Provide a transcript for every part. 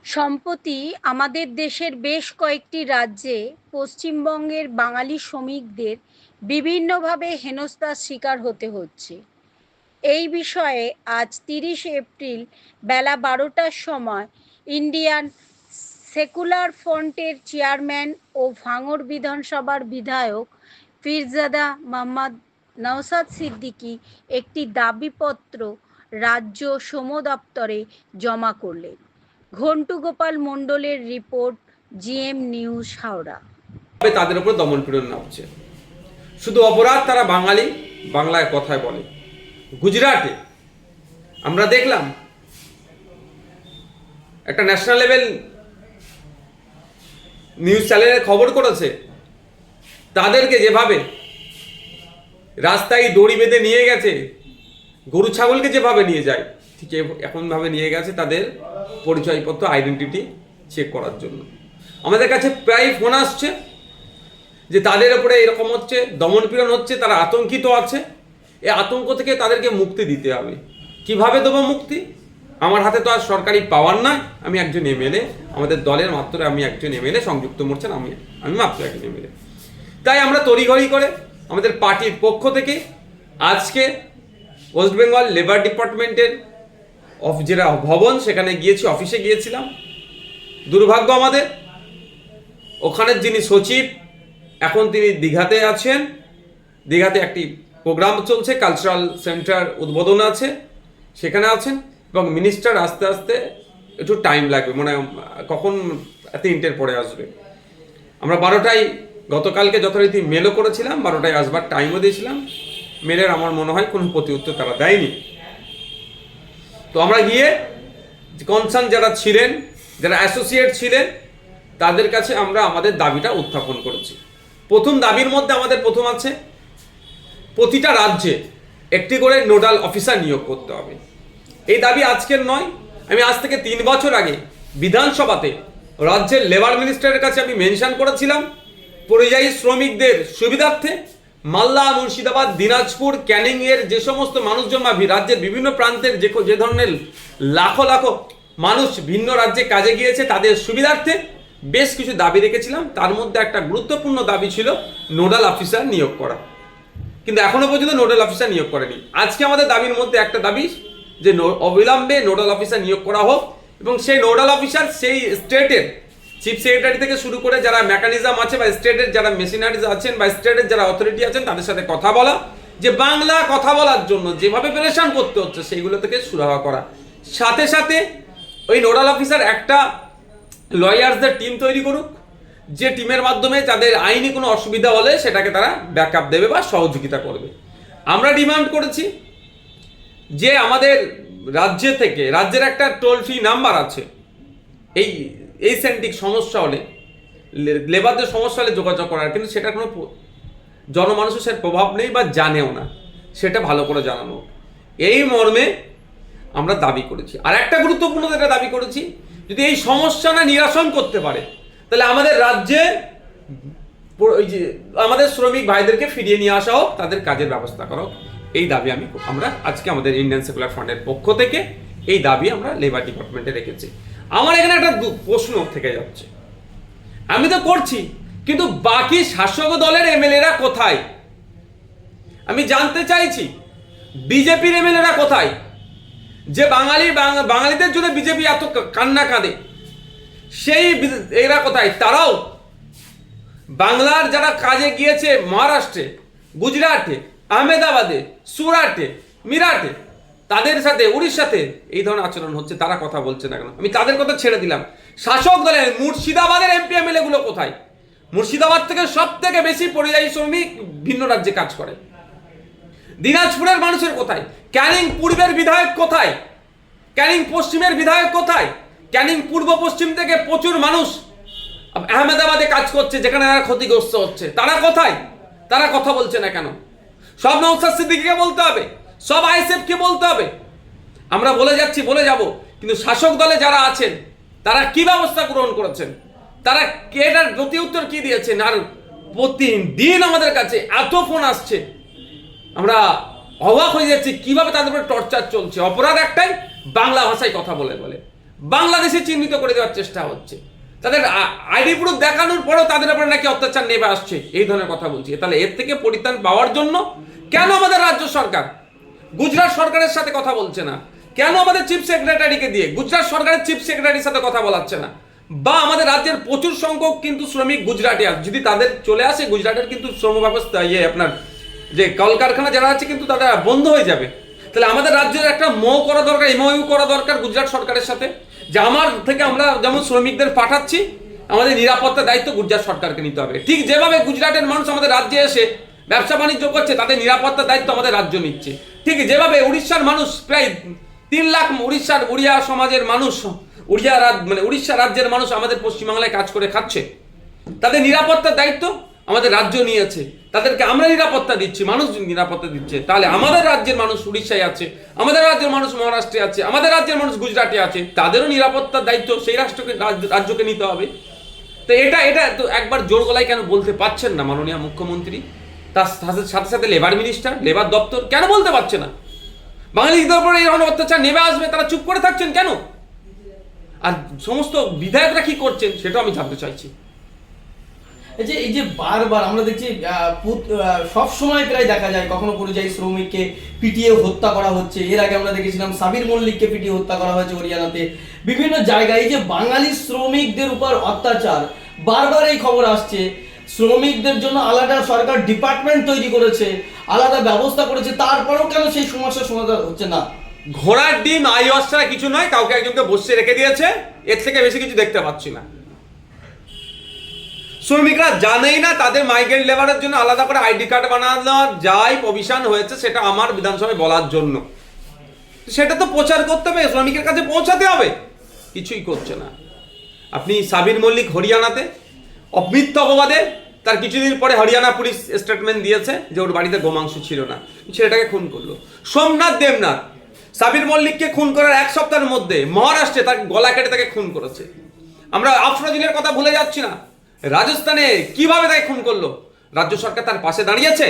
সম্প্রতি আমাদের দেশের বেশ কয়েকটি রাজ্যে পশ্চিমবঙ্গের বাঙালি শ্রমিকদের বিভিন্নভাবে হেনস্থার শিকার হতে হচ্ছে। এই বিষয়ে আজ 30 এপ্রিল বেলা 12টার সময় ইন্ডিয়ান সেকুলার ফ্রন্টের চেয়ারম্যান ও ভাঙড় বিধানসভার বিধায়ক পীরজাদা মোহাম্মদ নওশাদ সিদ্দিকী একটি দাবিপত্র রাজ্য শ্রম দপ্তরে জমা করলেন। ঘন্টু গোপাল মণ্ডলের রিপোর্ট, জিএম নিউজ, হাওড়া। তাদের উপর দমনপীড়ন নামছে। শুধু অপরাধ তারা বাঙালি, বাংলায় কথায় বলে। গুজরাটে আমরা দেখলাম একটা ন্যাশনাল লেভেল নিউজ চ্যানেলে খবর করেছে, তাদেরকে যেভাবে রাস্তায় দড়ি বেঁধে নিয়ে গেছে, গরু ছাগলকে যেভাবে নিয়ে যায় ঠিক এমনভাবে নিয়ে গেছে তাদের পরিচয়পত্র, আইডেন্টিটি চেক করার জন্য। আমাদের কাছে প্রায় ফোন আসছে যে তাদের উপরে এরকম হচ্ছে, দমনপীড়ন হচ্ছে, তারা আতঙ্কিত আছে। এই আতঙ্ক থেকে তাদেরকে মুক্তি দিতে হবে। কিভাবে দেবো মুক্তি? আমার হাতে তো আর সরকারি পাওয়ার না। আমি একজন এমএলএ, আমাদের দলের মাত্র আমি একজন এমএলএ, সংযুক্ত মোর্চার আমি মাত্র একজন এমএলএ। তাই আমরা তড়িঘড়ি করে আমাদের পার্টির পক্ষ থেকে আজকে ওয়েস্ট বেঙ্গল লেবার ডিপার্টমেন্টের যেটা ভবন, সেখানে গিয়েছি, অফিসে গিয়েছিলাম। দুর্ভাগ্য আমাদের, ওখানের যিনি সচিব এখন তিনি দীঘাতে আছেন। দীঘাতে একটি প্রোগ্রাম চলছে, কালচারাল সেন্টার উদ্বোধন আছে, সেখানে আছেন। এবং মিনিস্টার আস্তে আস্তে একটু টাইম লাগবে, মানে কখন 3টের পরে আসবে। আমরা 12টায় গতকালকে যথারীতি মেলও করেছিলাম, 12টায় আসবার টাইমও দিয়েছিলাম। মেলের আমার মনে হয় কোনো প্রতি উত্তর তারা দেয়নি। তো আমরা গিয়ে কনসার্ন যারা ছিলেন, যারা অ্যাসোসিয়েট ছিলেন, তাদের কাছে আমরা আমাদের দাবিটা উত্থাপন করেছি। প্রথম দাবির মধ্যে আমাদের প্রথম আছে, প্রতিটা রাজ্যে একটি করে নোডাল অফিসার নিয়োগ করতে হবে। এই দাবি আজকের নয়, আমি আজ থেকে 3 বছর আগে বিধানসভাতে রাজ্যের লেবার মিনিস্টারের কাছে আমি মেনশন করেছিলাম, পরিযায়ী শ্রমিকদের সুবিধার্থে মালদা, মুর্শিদাবাদ, দিনাজপুর, ক্যানিং এর যে সমস্ত মানুষজন বা রাজ্যের বিভিন্ন প্রান্তের যে ধরনের লাখো লাখো মানুষ ভিন্ন রাজ্যে কাজে গিয়েছে, তাদের সুবিধার্থে বেশ কিছু দাবি রেখেছিলাম। তার মধ্যে একটা গুরুত্বপূর্ণ দাবি ছিল নোডাল অফিসার নিয়োগ করা, কিন্তু এখনো পর্যন্ত নোডাল অফিসার নিয়োগ করেনি। আজকে আমাদের দাবির মধ্যে একটা দাবি যে অবিলম্বে নোডাল অফিসার নিয়োগ করা হোক, এবং সেই নোডাল অফিসার সেই স্টেটের চিফ সেক্রেটারি থেকে শুরু করে যারা মেকানিজম আছে বা স্টেটের যারা মেশিনারিজ আছেন বা স্টেটের যারা অথরিটি আছেন, তাদের সাথে কথা বলা, যে বাংলা কথা বলার জন্য যেভাবে পেরেশান করতে হচ্ছে সেইগুলো থেকে সুরাহা করা। সাথে সাথে ওই নোডাল অফিসার একটা লয়ার্সদের টিম তৈরি করুক, যে টিমের মাধ্যমে তাদের আইনি কোনো অসুবিধা হলে সেটাকে তারা ব্যাকআপ দেবে বা সহযোগিতা করবে। আমরা ডিমান্ড করেছি যে আমাদের রাজ্য থেকে, রাজ্যের একটা টোল ফ্রি নাম্বার আছে, এই সেন্টিক সমস্যা হলে, লেবারদের সমস্যা হলে যোগাযোগ করার, কিন্তু সেটা কোনো জনমানুষের সে প্রভাব নেই বা জানেও না, সেটা ভালো করে জানানো। এই মর্মে আমরা দাবি করেছি। আর একটা গুরুত্বপূর্ণ যেটা দাবি করেছি, যদি এই সমস্যা না নিরসন করতে পারে, তাহলে আমাদের রাজ্যে ওই যে আমাদের শ্রমিক ভাইদেরকে ফিরিয়ে নিয়ে আসা হোক, তাদের কাজের ব্যবস্থা করা হোক। এই দাবি আমরা আজকে আমাদের ইন্ডিয়ান সেকুলার ফ্রন্টের পক্ষ থেকে এই দাবি আমরা লেবার ডিপার্টমেন্টে রেখেছি। আমার এখানে একটা প্রশ্ন থেকে যাচ্ছে, আমি তো করছি, কিন্তু বাকি শাসক দলের এমএলএরা কোথায়? আমি জানতে চাইছি, বিজেপির এমএলএরা কোথায়? যে বাঙালিদের জন্য বিজেপি এত কান্না কাঁদে, সেই এরা কোথায়? তারাও বাংলার যারা কাজে গিয়েছে মহারাষ্ট্রে, গুজরাটে, আহমেদাবাদে, সুরাটে, মিরাটে, তাদের সাথে, উড়িষ্যাতে এই ধরনের আচরণ হচ্ছে, তারা কথা বলছে না কেন? আমি তাদের কথা ছেড়ে দিলাম। শাসক দলের মুর্শিদাবাদের এমপি এমএলএ গুলো কোথায়? মুর্শিদাবাদ থেকে সব থেকে বেশি পরিযায়ী শ্রমিক ভিন্ন রাজ্যে কাজ করে। দিনাজপুরের মানুষের কোথায়? ক্যানিং পূর্বের বিধায়ক কোথায়? ক্যানিং পশ্চিমের বিধায়ক কোথায়? ক্যানিং পূর্ব পশ্চিম থেকে প্রচুর মানুষ আহমেদাবাদে কাজ করছে, যেখানে তারা ক্ষতিগ্রস্ত হচ্ছে, তারা কোথায়? তারা কথা বলছে না কেন? সব নওশাদ সিদ্দিকীকে বলতে হবে, সব আইএসএফকে বলতে হবে। আমরা বলে যাচ্ছি, বলে যাব, কিন্তু শাসক দলে যারা আছেন তারা কি ব্যবস্থা গ্রহণ করেছেন? তারা এটার প্রতি উত্তর কি দিয়েছেন? আর প্রতিদিন আমাদের কাছে এত ফোন আসছে, আমরা অবাক হয়ে যাচ্ছি কিভাবে তাদের উপরে টর্চার চলছে। অপরাধ একটাই, বাংলা ভাষায় কথা বলে বলে। বাংলাদেশে চিহ্নিত করে দেওয়ার চেষ্টা হচ্ছে, তাদের আইডি প্রুফ দেখানোর পরেও তাদের উপরে নাকি অত্যাচার নেমে আসছে, এই ধরনের কথা বলছি। তাহলে এর থেকে পরিত্রাণ পাওয়ার জন্য কেন আমাদের রাজ্য সরকার গুজরাট সরকারের সাথে কথা বলছে না? কেন আমাদের চিফ সেক্রেটারিকে দিয়ে গুজরাট সরকারের চিফ সেক্রেটারির সাথে কথা বলাচ্ছে না? বা আমাদের রাজ্যের প্রচুর সংখ্যক কিন্তু শ্রমিক গুজরাটে আছে, যদি তাদের চলে আসে গুজরাটের কিন্তু শ্রম ব্যবস্থা আপনার যে কলকারখানা যারা আছে কিন্তু তাদের বন্ধ হয়ে যাবে। তাহলে আমাদের রাজ্যের একটা করা দরকার, এমওইউ করা দরকার গুজরাট সরকারের সাথে, যে আমার থেকে আমরা যেমন শ্রমিকদের পাঠাচ্ছি, আমাদের নিরাপত্তার দায়িত্ব গুজরাট সরকারকে নিতে হবে। ঠিক যেভাবে গুজরাটের মানুষ আমাদের রাজ্যে এসে ব্যবসা বাণিজ্য করছে, তাদের নিরাপত্তার দায়িত্ব আমাদের রাজ্য নিচ্ছে। ঠিক যেভাবে উড়িষ্যার মানুষ প্রায় 3 লাখ উড়িয়া সমাজের মানুষ, উড়িষ্যা রাজ্যের মানুষ আমাদের পশ্চিমবাংলায় কাজ করে খাচ্ছে, তাদের নিরাপত্তার দায়িত্ব আমাদের রাজ্য নিয়েছে, তাদেরকে আমরা নিরাপত্তা দিচ্ছি, মানুষ নিরাপত্তা দিচ্ছে। তাহলে আমাদের রাজ্যের মানুষ উড়িষ্যায় আছে, আমাদের রাজ্যের মানুষ মহারাষ্ট্রে আছে, আমাদের রাজ্যের মানুষ গুজরাটে আছে, তাদেরও নিরাপত্তার দায়িত্ব সেই রাজ্যকে নিতে হবে। তো এটা তো একবার জোর গলায় কেন বলতে পারছেন না মাননীয় মুখ্যমন্ত্রী? তার সাথে সাথে লেবার মিনিস্টার, লেবার দপ্তর কেন বলতে পারছে না? বাঙালিদের উপরে এই ধরনের অত্যাচার নেমে আসবে, তারা চুপ করে থাকছেন কেন? আর সমস্ত বিধায়করা কি করছেন সেটাও আমি জানতে চাইছি। এই যে বারবার আমরা দেখছি সব সময় প্রায় দেখা যায় কখনো পরিযায়ী শ্রমিককে পিটিয়ে হত্যা করা হচ্ছে। এর আগে আমরা দেখেছিলাম সাবির মল্লিককে পিটিয়ে হত্যা করা হয়েছে হরিয়ানাতে। বিভিন্ন জায়গায় এই যে বাঙালি শ্রমিকদের উপর অত্যাচার, বারবার এই খবর আসছে। শ্রমিকদের জন্য আলাদা সরকার ডিপার্টমেন্ট তৈরি করেছে, আলাদা ব্যবস্থা করেছে, তারপরেও কেন সেই সমস্যার সমাধান হচ্ছে না? ঘোড়ার ডিম আইওয়াস ছাড়া কিছু নয়, কাউকে একজনকে বসে রেখে দিয়েছে, এর থেকে বেশি কিছু দেখতে পাচ্ছি না। শ্রমিকরা জানেই না তাদের মাইগ্রেন্ট লেবারের জন্য আলাদা করে আইডি কার্ড বানানো যায়, প্রভিশন হয়েছে, সেটা আমার বিধানসভায় বলার জন্য। সেটা তো প্রচার করতে হবে, শ্রমিকের কাছে পৌঁছাতে হবে, কিছুই করছে না। আপনি সাবির মল্লিক হরিয়ানাতে মিথ্যা অপবাদে তার কিছুদিন পরে হরিয়ানা পুলিশ স্টেটমেন্ট দিয়েছে যে ওর বাড়িতে গোমাংস ছিল না, ছেলেটাকে খুন করলো। সোমনাথ দেবনাথ সাবির মল্লিককে খুন করার 1 সপ্তাহের মধ্যে মহারাষ্ট্রে তাকে গলা কেটে তাকে খুন করেছে। আমরা আফরোজের কথা ভুলে যাচ্ছি না, রাজস্থানে কিভাবে তাকে খুন করলো, রাজ্য সরকার তার পাশে দাঁড়িয়েছে।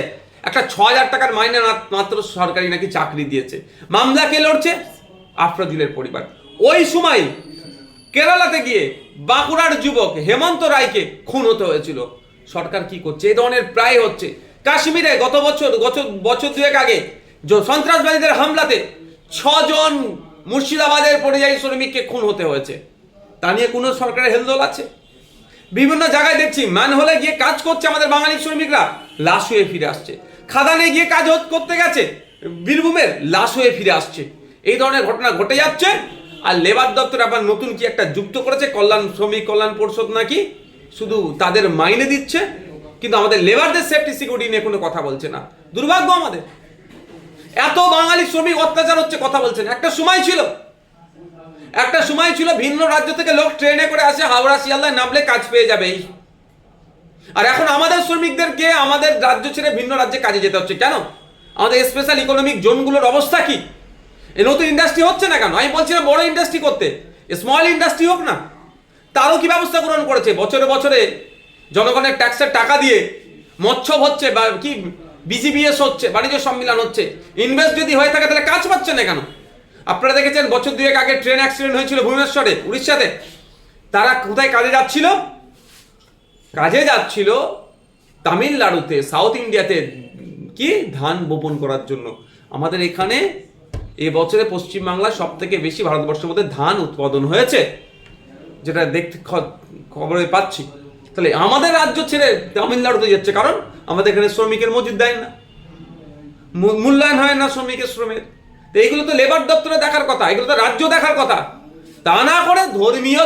একটা 6,000 টাকার মাইনে মাত্র সরকারি নাকি চাকরি দিয়েছে। মামলা কে লড়ছে? আফরোজের পরিবার। ওই সময় কেরালাতে গিয়ে বাঁকুড়ার যুবক হেমন্ত রায়কে খুন হতে হয়েছিল। সরকার কি করছে? এই ধরনের প্রায় হচ্ছে। কাশ্মীরে গত বছর 2 আগে সন্ত্রাসবাদীদের হামলাতে 6 জন মুর্শিদাবাদের পরিযায়ী শ্রমিককে খুন হতে হয়েছে। তা নিয়ে কোনো সরকারের হেলদোল আছে? বিভিন্ন জায়গায় দেখছি ম্যানহোলে গিয়ে কাজ করছে আমাদের বাঙালি শ্রমিকরা, লাশ হয়ে ফিরে আসছে। খাদানে গিয়ে কাজ করতে গেছে বীরভূমের, লাশ হয়ে ফিরে আসছে। এই ধরনের ঘটনা ঘটে যাচ্ছে। আর লেবার দপ্তর আবার নতুন কি একটা যুক্ত করেছে, শ্রমিক কল্যাণ পরিষদ নাকি, শুধু তাদের মাইনে দিচ্ছে কিন্তু আমাদের লেবারদের সেফটি সিকিউরিটি নিয়ে কোনো কথা বলছে না। দুর্ভাগ্য আমাদের, এত বাঙালি শ্রমিক অত্যাচার হচ্ছে, কথা বলছেন। একটা সময় ছিল ভিন্ন রাজ্য থেকে লোক ট্রেনে করে আসে, হাওড়া শিয়ালদায় নামলে কাজ পেয়ে যাবে। আর এখন আমাদের শ্রমিকদেরকে আমাদের রাজ্য ছেড়ে ভিন্ন রাজ্যে কাজে যেতে হচ্ছে কেন? আমাদের স্পেশাল ইকোনমিক জোনগুলোর অবস্থা কি? এই নতুন ইন্ডাস্ট্রি হচ্ছে না কেন? আমি বলছি না বড় ইন্ডাস্ট্রি করতে, স্মল ইন্ডাস্ট্রি হোক না, তারও কি ব্যবস্থা গ্রহণ করেছে? বছরে বছরে জনগণের ট্যাক্সের টাকা দিয়ে মৎস্য হচ্ছে বা কি বিজিবিএস হচ্ছে, বাণিজ্য সম্মেলন হচ্ছে। ইনভেস্ট যদি হয়ে থাকে তাহলে কাজ পাচ্ছে না কেন? আপনারা দেখেছেন বছর 2 আগে ট্রেন অ্যাক্সিডেন্ট হয়েছিল ভুবনেশ্বরে, উড়িষ্যাতে। তারা কোথায় কাজে যাচ্ছিল? তামিলনাড়ুতে, সাউথ ইন্ডিয়াতে, কি ধান বপন করার জন্য। আমাদের এখানে এবছরে পশ্চিমবাংলা সব থেকে বেশি ভারতবর্ষের মধ্যে ধান উৎপাদন হয়েছে, যেটা দেখতে খবরে পাচ্ছি। তাহলে আমাদের রাজ্য ছেড়ে তামিলনাড়ুতে যাচ্ছে, কারণ আমাদের এখানে শ্রমিকের মজুদ দেয় না, মূল্যায়ন হয় না শ্রমের। তো এইগুলো তো লেবার দপ্তরে দেখার কথা, এগুলো তো রাজ্য দেখার কথা। তা না করে ধর্মীয়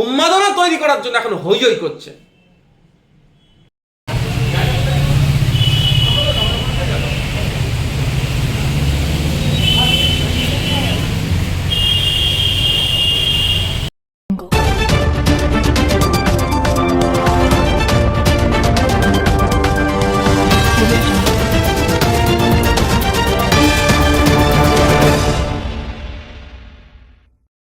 উন্মাদনা তৈরি করার জন্য এখন হইচই করছে।